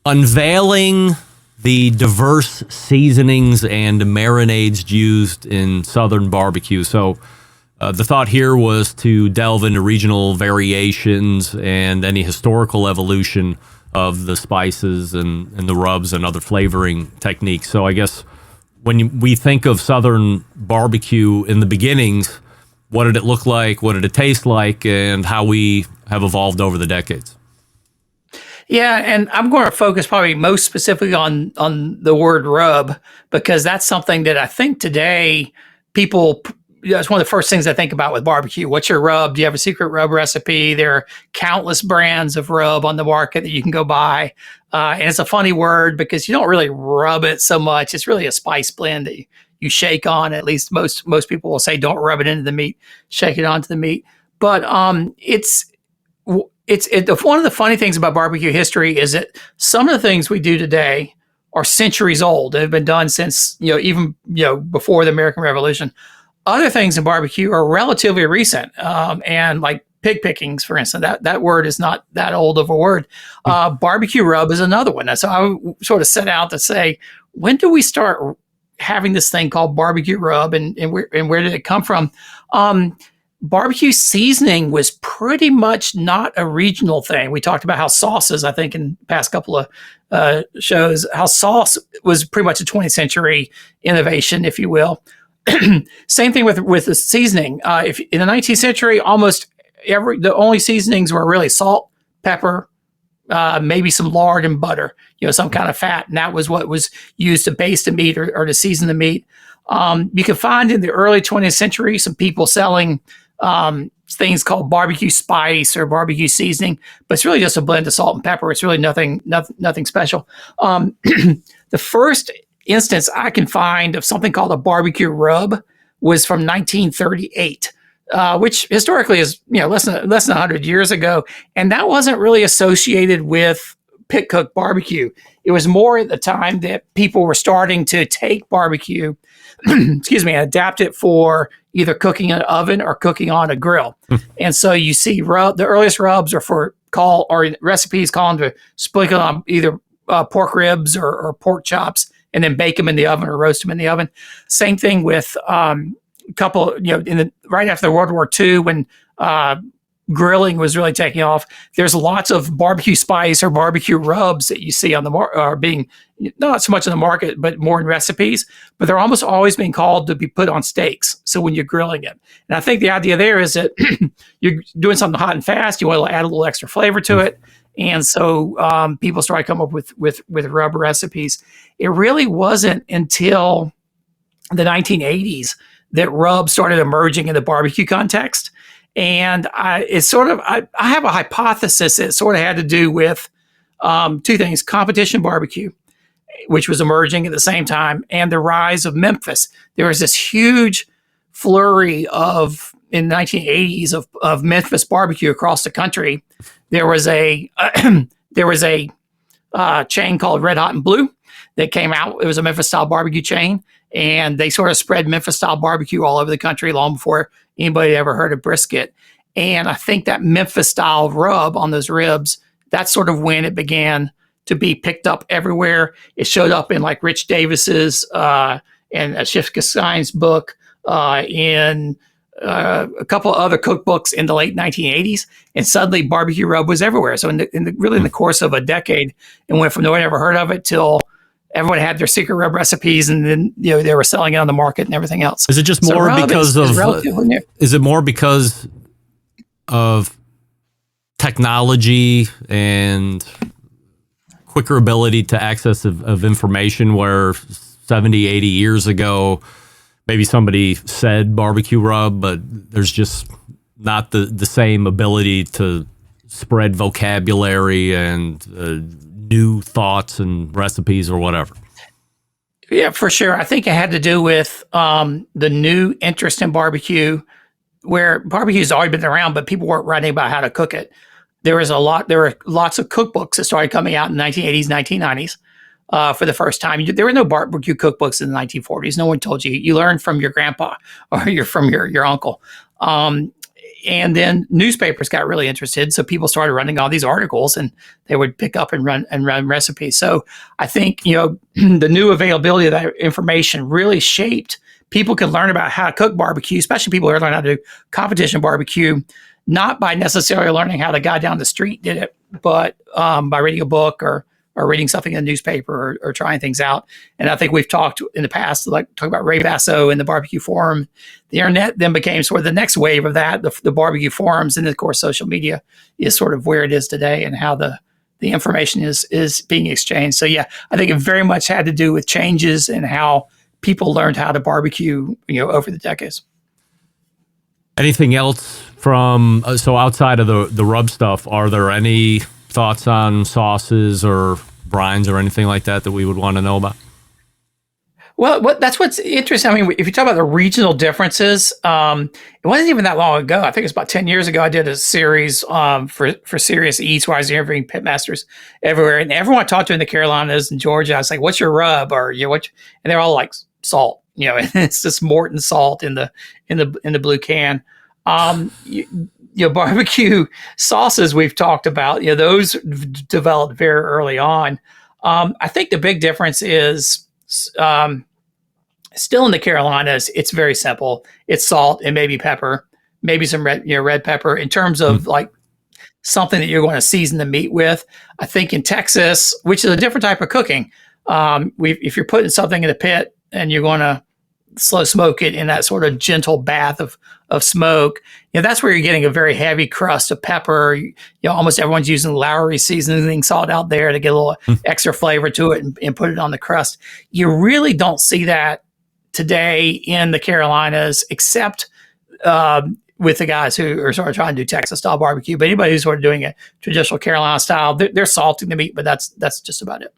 Unveiling the diverse seasonings and marinades used in Southern barbecue. So the thought here was to delve into regional variations and any historical evolution of the spices and the rubs and other flavoring techniques. So I guess when we think of Southern barbecue in the beginnings, what did it look like? What did it taste like? And how we have evolved over the decades. Yeah, and I'm going to focus probably most specifically on the word rub, because that's something that I think today people... It's one of the first things I think about with barbecue. What's your rub? Do you have a secret rub recipe? There are countless brands of rub on the market that you can go buy. And it's a funny word because you don't really rub it so much. It's really a spice blend that you shake on. At least most people will say don't rub it into the meat, shake it onto the meat. But it's one of the funny things about barbecue history is that some of the things we do today are centuries old. They've been done since even before the American Revolution. Other things in barbecue are relatively recent, and like pig pickings, for instance, that word is not that old of a word. Barbecue rub is another one. So I sort of set out to say, when do we start having this thing called barbecue rub, and where did it come from? Barbecue seasoning was pretty much not a regional thing. We talked about how sauces, I think in the past couple of shows, how sauce was pretty much a 20th century innovation, if you will. Same thing with the seasoning. If in the 19th century, almost the only seasonings were really salt, pepper, maybe some lard and butter, some kind of fat, and that was what was used to baste the meat or to season the meat. You can find in the early 20th century some people selling things called barbecue spice or barbecue seasoning, but it's really just a blend of salt and pepper. It's really nothing special. The first instance I can find of something called a barbecue rub was from 1938. Which historically is less than 100 years ago, and that wasn't really associated with pit cook barbecue. It was more at the time that people were starting to take barbecue, excuse me, and adapt it for either cooking in an oven or cooking on a grill. And so you see the earliest rubs are recipes calling to sprinkle on either pork ribs or pork chops, and then bake them in the oven or roast them in the oven. Same thing with couple, right after World War II, when grilling was really taking off, there's lots of barbecue spice or barbecue rubs that you see on the are being not so much in the market, but more in recipes. But they're almost always being called to be put on steaks. So when you're grilling it, and I think the idea there is that you're doing something hot and fast, you want to add a little extra flavor to it. And so people started coming up with rub recipes. It really wasn't until the 1980s that rub started emerging in the barbecue context. And I have a hypothesis that sort of had to do with two things: competition barbecue, which was emerging at the same time, and the rise of Memphis. There was this huge flurry in the 1980s of Memphis barbecue across the country. There was a chain called Red Hot and Blue that came out. It was a Memphis style barbecue chain, and they sort of spread Memphis style barbecue all over the country long before anybody had ever heard of brisket. And I think that Memphis style rub on those ribs, that's sort of when it began to be picked up everywhere. It showed up in like Rich Davis's and Shifka Stein's book, in a couple of other cookbooks in the late 1980s, and suddenly barbecue rub was everywhere. So in the course of a decade, it went from no one ever heard of it till everyone had their secret rub recipes, and then they were selling it on the market and everything else. Is it just more because is it more because of technology and quicker ability to access of information, where 70, 80 years ago, maybe somebody said barbecue rub, but there's just not the same ability to spread vocabulary and new thoughts and recipes or whatever? Yeah, for sure. I think it had to do with the new interest in barbecue, where barbecue's already been around, but people weren't writing about how to cook it. There were lots of cookbooks that started coming out in the 1980s, 1990s. For the first time. There were no barbecue cookbooks in the 1940s. No one told you. You learned from your grandpa or from your uncle. And then newspapers got really interested, so people started running all these articles, and they would pick up and run recipes. So I think the new availability of that information really shaped people could learn about how to cook barbecue, especially people who are learning how to do competition barbecue, not by necessarily learning how the guy down the street did it, but by reading a book or reading something in the newspaper or trying things out. And I think we've talked in the past, like talk about Ray Basso and the barbecue forum. The internet then became sort of the next wave of that, the barbecue forums. And of course, social media is sort of where it is today and how the information is being exchanged. So yeah, I think it very much had to do with changes in how people learned how to barbecue, over the decades. Anything else from, so outside of the rub stuff, are there any thoughts on sauces or brines or anything like that we would want to know about? Well, that's what's interesting. I mean, if you talk about the regional differences, it wasn't even that long ago. I think it was about 10 years ago. I did a series for Serious Eats where I was interviewing pitmasters everywhere, and everyone I talked to in the Carolinas and Georgia, I was like, "What's your rub?" Or and they're all like salt. And it's just Morton salt in the blue can. Barbecue sauces we've talked about, those developed very early on. I think the big difference is still in the Carolinas, it's very simple. It's salt and maybe pepper, maybe some red pepper in terms of like something that you're going to season the meat with. I think in Texas, which is a different type of cooking, if you're putting something in the pit and you're going to slow smoke it in that sort of gentle bath of smoke, that's where you're getting a very heavy crust of pepper. Almost everyone's using Lowry seasoning salt out there to get a little extra flavor to it and put it on the crust. You really don't see that today in the Carolinas, except with the guys who are sort of trying to do Texas style barbecue. But anybody who's sort of doing a traditional Carolina style, they're salting the meat, but that's just about it.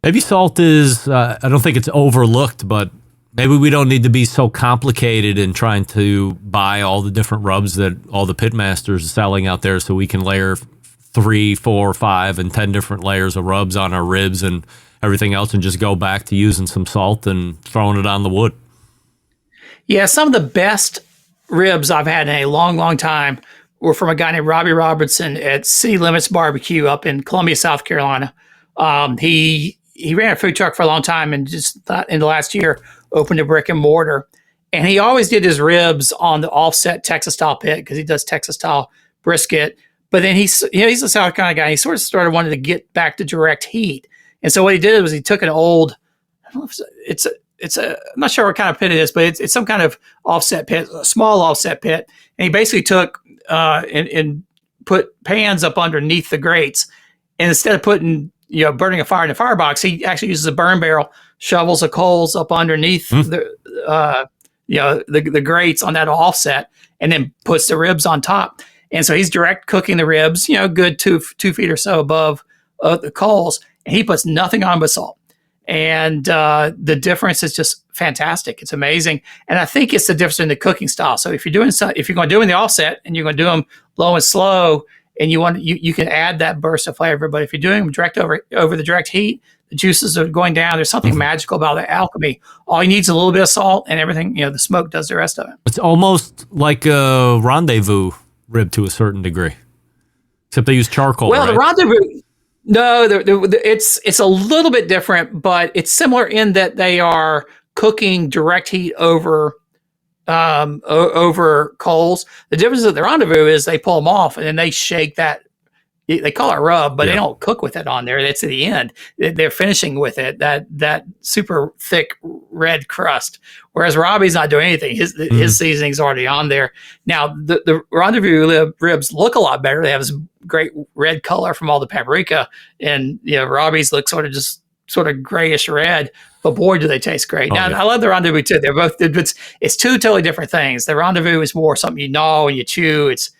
Maybe salt is, I don't think it's overlooked, but maybe we don't need to be so complicated in trying to buy all the different rubs that all the pitmasters are selling out there, so we can layer 3, 4, 5, and 10 different layers of rubs on our ribs and everything else, and just go back to using some salt and throwing it on the wood. Yeah, some of the best ribs I've had in a long, long time were from a guy named Robbie Robertson at City Limits Barbecue up in Columbia, South Carolina. He ran a food truck for a long time, and just in the last year opened a brick and mortar. And he always did his ribs on the offset Texas style pit because he does Texas style brisket. But then he's a South Carolina guy. He sort of started wanting to get back to direct heat. And so what he did was he took an old, I don't know if I'm not sure what kind of pit it is, but it's some kind of offset pit, a small offset pit. And he basically took and put pans up underneath the grates. And instead of putting, burning a fire in the firebox, he actually uses a burn barrel, shovels the coals up underneath the grates on that offset, and then puts the ribs on top. And so he's direct cooking the ribs, good 2 feet or so above the coals, and he puts nothing on but salt. And the difference is just fantastic. It's amazing. And I think it's the difference in the cooking style. So if you're going to do them in the offset and you're going to do them low and slow, and you can add that burst of flavor. But if you're doing them direct over the direct heat, the juices are going down. There's something magical about the alchemy. All you need is a little bit of salt, and everything, the smoke does the rest of it. It's almost like a rendezvous rib to a certain degree, except they use charcoal. Well, right? the rendezvous, no, it's a little bit different, but it's similar in that they are cooking direct heat over coals. The difference with the rendezvous is they pull them off and then they shake that. They call it rub, but they don't cook with it on there. It's at the end. They're finishing with it, that super thick red crust. Whereas Robbie's not doing anything. His seasoning's already on there. Now, the rendezvous ribs look a lot better. They have this great red color from all the paprika. And Robbie's look sort of grayish red. But boy, do they taste great. Now, I love the rendezvous too. They're both, it's two totally different things. The rendezvous is more something you gnaw and you chew. It's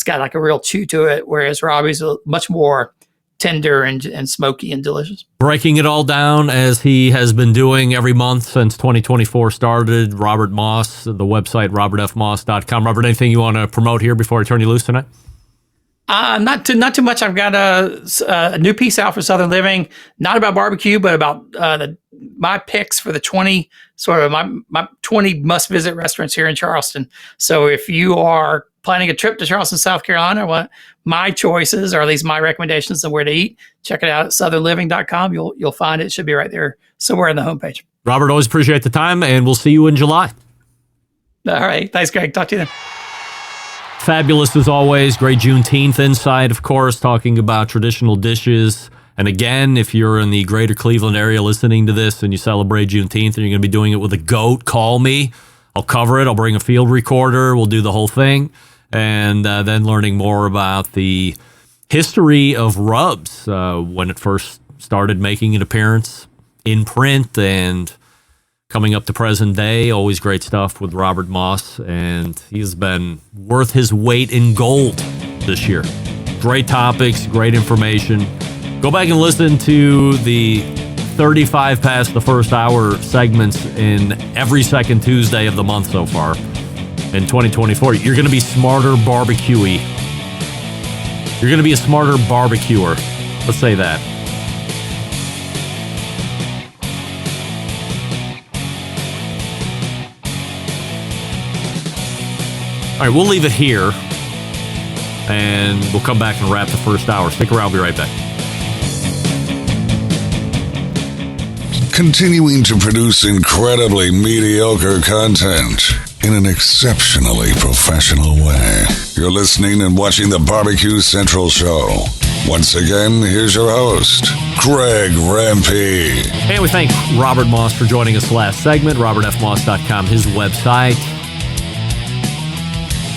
got like a real chew to it, whereas Robbie's much more tender and smoky and delicious. Breaking it all down as he has been doing every month since 2024 started. Robert Moss, the website, robertfmoss.com. Robert, anything you want to promote here before I turn you loose tonight? Not too much. I've got a new piece out for Southern Living, not about barbecue, but about my picks for the 20 my 20 must visit restaurants here in Charleston. So if you are planning a trip to Charleston, South Carolina, what my choices, or at least my recommendations of where to eat, check it out at southernliving.com. You'll find it. It should be right there somewhere on the homepage. Robert, always appreciate the time, and we'll see you in July. All right. Thanks, Greg. Talk to you then. Fabulous as always. Great Juneteenth insight, of course, talking about traditional dishes. And again, if you're in the greater Cleveland area listening to this and you celebrate Juneteenth and you're going to be doing it with a goat, call me. I'll cover it. I'll bring a field recorder. We'll do the whole thing. And then learning more about the history of rubs, when it first started making an appearance in print and coming up to present day. Always great stuff with Robert Moss, and he's been worth his weight in gold this year. Great topics, great information. Go back and listen to the 35 past the first hour segments in every second Tuesday of the month so far. In 2024, you're going to be smarter barbecue-y. You're going to be a smarter barbecuer. Let's say that. All right, we'll leave it here, and we'll come back and wrap the first hour. Stick around. I'll be right back. Continuing to produce incredibly mediocre content in an exceptionally professional way. You're listening and watching the Barbecue Central Show. Once again, here's your host, Greg Rempe. And we thank Robert Moss for joining us last segment, robertfmoss.com, his website.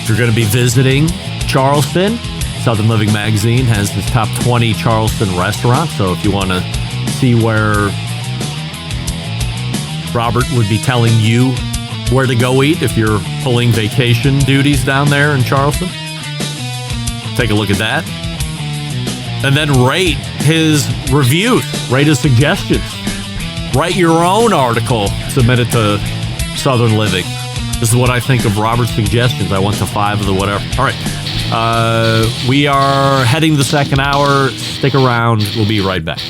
If you're going to be visiting Charleston, Southern Living Magazine has his top 20 Charleston restaurants. So if you want to see where Robert would be telling you where to go eat if you're pulling vacation duties down there in Charleston, take a look at that. And then rate his reviews, rate his suggestions. Write your own article, submit it to Southern living. This is what I think of Robert's suggestions. I went to 5 of the whatever. All right. We are heading to the second hour. Stick around. We'll be right back.